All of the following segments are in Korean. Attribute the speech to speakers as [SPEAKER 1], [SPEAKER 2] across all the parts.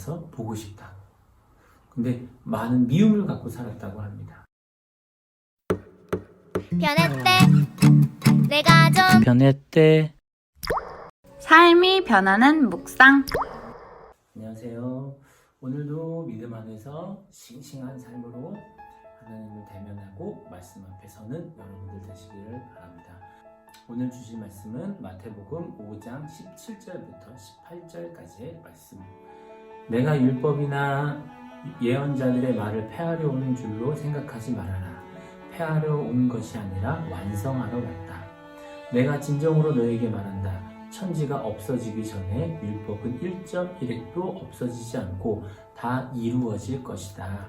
[SPEAKER 1] 보고 싶다. 근데 많은 미움을 갖고 살았다고 합니다.
[SPEAKER 2] 변했대. 내가 좀
[SPEAKER 3] 변했대.
[SPEAKER 4] 삶이 변하는 묵상.
[SPEAKER 1] 안녕하세요. 오늘도 믿음 안에서 싱싱한 삶으로 하나님을 대면하고 말씀 앞에 서는 여러분들 되시기를 바랍니다. 오늘 주실 말씀은 마태복음 5장 17절부터 18절까지의 말씀. 내가 율법이나 예언자들의 말을 폐하려 오는 줄로 생각하지 말아라. 폐하려 온 것이 아니라 완성하러 왔다. 내가 진정으로 너에게 말한다. 천지가 없어지기 전에 율법은 1.1획도 없어지지 않고 다 이루어질 것이다.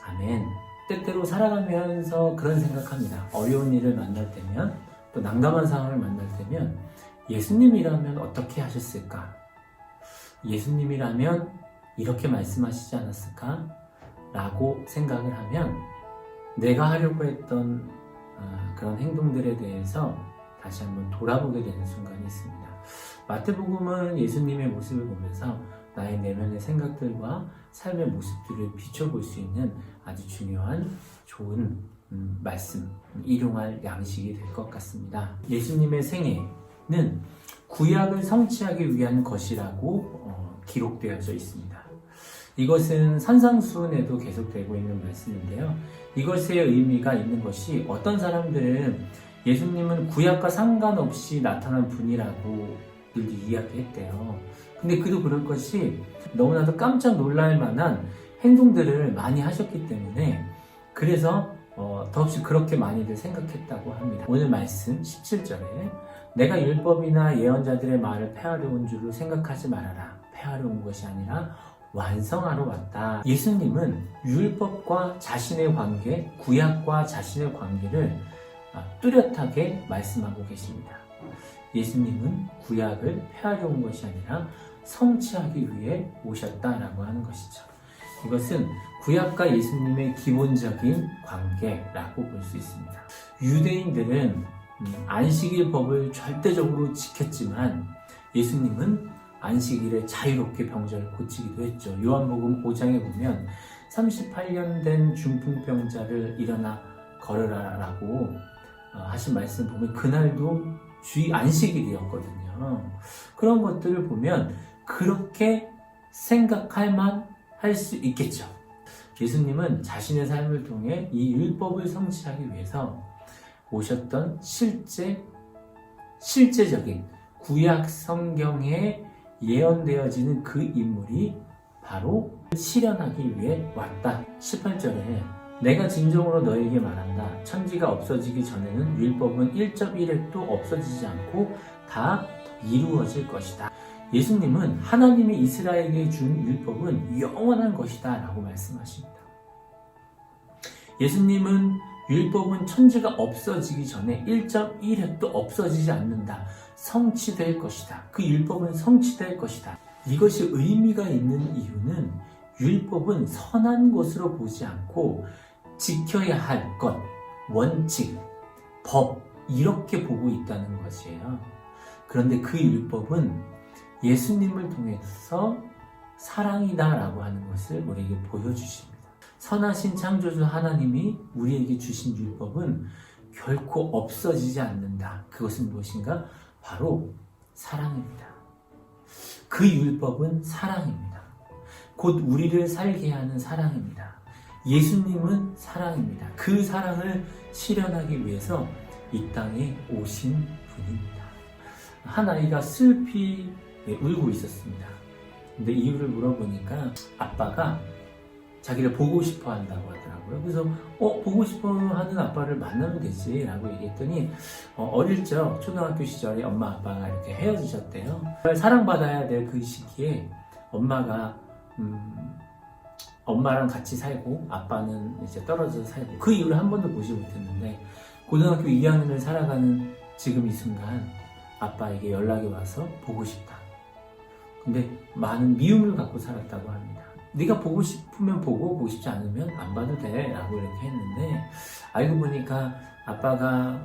[SPEAKER 1] 아멘. 때때로 살아가면서 그런 생각합니다. 어려운 일을 만날 때면, 또 난감한 상황을 만날 때면 예수님이라면 어떻게 하셨을까? 예수님이라면 이렇게 말씀하시지 않았을까? 라고 생각을 하면 내가 하려고 했던 그런 행동들에 대해서 다시 한번 돌아보게 되는 순간이 있습니다. 마태복음은 예수님의 모습을 보면서 나의 내면의 생각들과 삶의 모습들을 비춰볼 수 있는 아주 중요한 좋은 말씀, 일용할 양식이 될 것 같습니다. 예수님의 생애는 구약을 성취하기 위한 것이라고 기록되어져 있습니다. 이것은 산상수훈에도 계속되고 있는 말씀인데요. 이것의 의미가 있는 것이 어떤 사람들은 예수님은 구약과 상관없이 나타난 분이라고 늘 이야기했대요. 근데 그도 그럴 것이 너무나도 깜짝 놀랄 만한 행동들을 많이 하셨기 때문에 그래서 더없이 그렇게 많이들 생각했다고 합니다. 오늘 말씀 17절에 내가 율법이나 예언자들의 말을 폐하려 온 줄로 생각하지 말아라. 폐하려 온 것이 아니라 완성하러 왔다. 예수님은 율법과 자신의 관계, 구약과 자신의 관계를 뚜렷하게 말씀하고 계십니다. 예수님은 구약을 폐하려 온 것이 아니라 성취하기 위해 오셨다라고 하는 것이죠. 이것은 구약과 예수님의 기본적인 관계라고 볼 수 있습니다. 유대인들은 안식일 법을 절대적으로 지켰지만 예수님은 안식일에 자유롭게 병자를 고치기도 했죠. 요한복음 5장에 보면 38년 된 중풍병자를 일어나 걸으라라고 하신 말씀 보면 그날도 주의 안식일이었거든요. 그런 것들을 보면 그렇게 생각할 만할 수 있겠죠. 예수님은 자신의 삶을 통해 이 율법을 성취하기 위해서 오셨던 실제적인 구약 성경에 예언되어지는 그 인물이 바로 실현하기 위해 왔다. 18절에 내가 진정으로 너에게 말한다. 천지가 없어지기 전에는 율법은 1.1획도 없어지지 않고 다 이루어질 것이다. 예수님은 하나님이 이스라엘에게 준 율법은 영원한 것이다 라고 말씀하십니다. 예수님은 율법은 천지가 없어지기 전에 1.1획도 없어지지 않는다. 성취될 것이다. 그 율법은 성취될 것이다. 이것이 의미가 있는 이유는 율법은 선한 것으로 보지 않고 지켜야 할 것, 원칙, 법 이렇게 보고 있다는 것이에요. 그런데 그 율법은 예수님을 통해서 사랑이다라고 하는 것을 우리에게 보여주십니다. 선하신 창조주 하나님이 우리에게 주신 율법은 결코 없어지지 않는다. 그것은 무엇인가? 바로 사랑입니다. 그 율법은 사랑입니다. 곧 우리를 살게 하는 사랑입니다. 예수님은 사랑입니다. 그 사랑을 실현하기 위해서 이 땅에 오신 분입니다. 한 아이가 슬피 울고 있었습니다. 근데 이유를 물어보니까 아빠가 자기를 보고 싶어 한다고 하더라고요. 그래서 보고 싶어 하는 아빠를 만나면 되지 라고 얘기했더니 어릴 적 초등학교 시절에 엄마 아빠가 이렇게 헤어지셨대요. 사랑받아야 될 그 시기에 엄마가 엄마랑 같이 살고 아빠는 이제 떨어져서 살고 그 이후로 한 번도 보지 못했는데 고등학교 2학년을 살아가는 지금 이 순간 아빠에게 연락이 와서 보고 싶다. 근데 많은 미움을 갖고 살았다고 합니다. 네가 보고 싶으면 보고 싶지 않으면 안 봐도 돼 라고 이렇게 했는데 알고 보니까 아빠가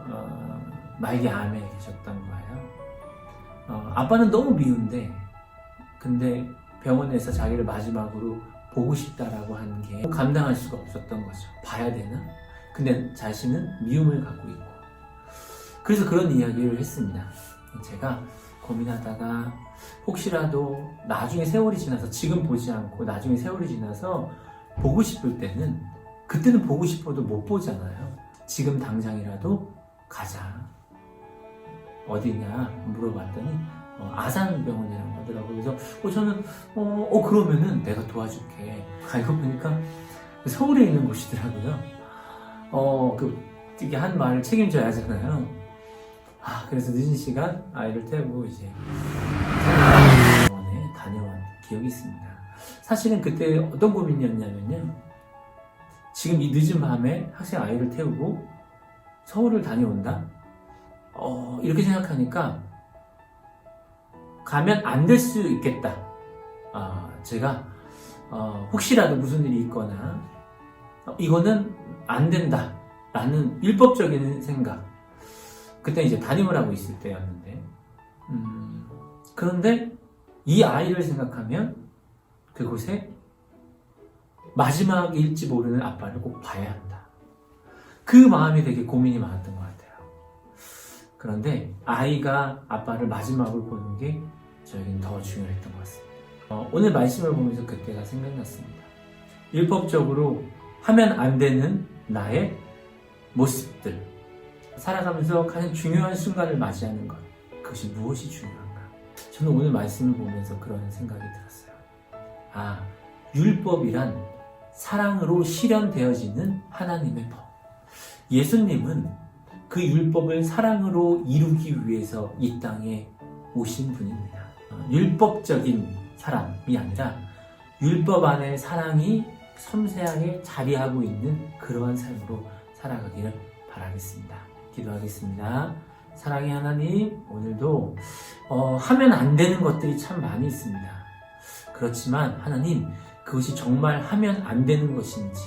[SPEAKER 1] 말기 암에 계셨던 거예요. 아빠는 너무 미운데 근데 병원에서 자기를 마지막으로 보고 싶다라고 하는 게 감당할 수가 없었던 거죠. 봐야 되나? 근데 자신은 미움을 갖고 있고. 그래서 그런 이야기를 했습니다. 제가 고민하다가 혹시라도 나중에 세월이 지나서 지금 보지 않고 나중에 세월이 지나서 보고 싶을 때는 그때는 보고 싶어도 못 보잖아요. 지금 당장이라도 가자. 어디냐 물어봤더니 아산병원이라고 하더라고요. 그래서 저는 그러면은 내가 도와줄게. 알고 보니까 서울에 있는 곳이더라고요. 이게 한 말을 책임져야 하잖아요. 그래서 늦은 시간 아이를 태우고 이제 병원에 다녀온 기억이 있습니다. 사실은 그때 어떤 고민이었냐면요. 지금 이 늦은 밤에 학생 아이를 태우고 서울을 다녀온다? 이렇게 생각하니까 가면 안 될 수 있겠다. 제가 혹시라도 무슨 일이 있거나 이거는 안 된다 라는 율법적인 생각. 그때 이제 담임을 하고 있을 때였는데 그런데 이 아이를 생각하면 그곳에 마지막일지 모르는 아빠를 꼭 봐야 한다. 그 마음이 되게 고민이 많았던 것 같아요. 그런데 아이가 아빠를 마지막으로 보는 게 저에겐 더 중요했던 것 같습니다. 오늘 말씀을 보면서 그때가 생각났습니다. 율법적으로 하면 안 되는 나의 모습들, 살아가면서 가장 중요한 순간을 맞이하는 것, 그것이 무엇이 중요한가? 저는 오늘 말씀을 보면서 그런 생각이 들었어요. 율법이란 사랑으로 실현되어지는 하나님의 법. 예수님은 그 율법을 사랑으로 이루기 위해서 이 땅에 오신 분입니다. 율법적인 사랑이 아니라 율법 안에 사랑이 섬세하게 자리하고 있는 그러한 삶으로 살아가기를 바라겠습니다. 기도하겠습니다. 사랑의 하나님, 오늘도 하면 안 되는 것들이 참 많이 있습니다. 그렇지만 하나님, 그것이 정말 하면 안 되는 것인지,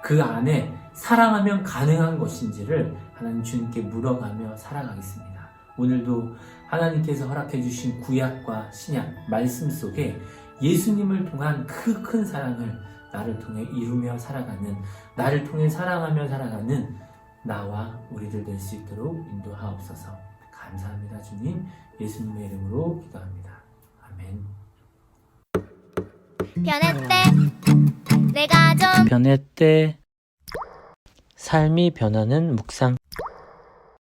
[SPEAKER 1] 그 안에 사랑하면 가능한 것인지를 하나님 주님께 물어가며 살아가겠습니다. 오늘도 하나님께서 허락해 주신 구약과 신약 말씀 속에 예수님을 통한 그 큰 사랑을 나를 통해 이루며 살아가는, 나를 통해 사랑하며 살아가는 나와 우리들 될 수 있도록 인도하옵소서. 감사합니다. 주님, 예수님의 이름으로 기도합니다. 아멘.
[SPEAKER 2] 변했대 내가 좀
[SPEAKER 1] 변했대. 삶이 변하는 묵상.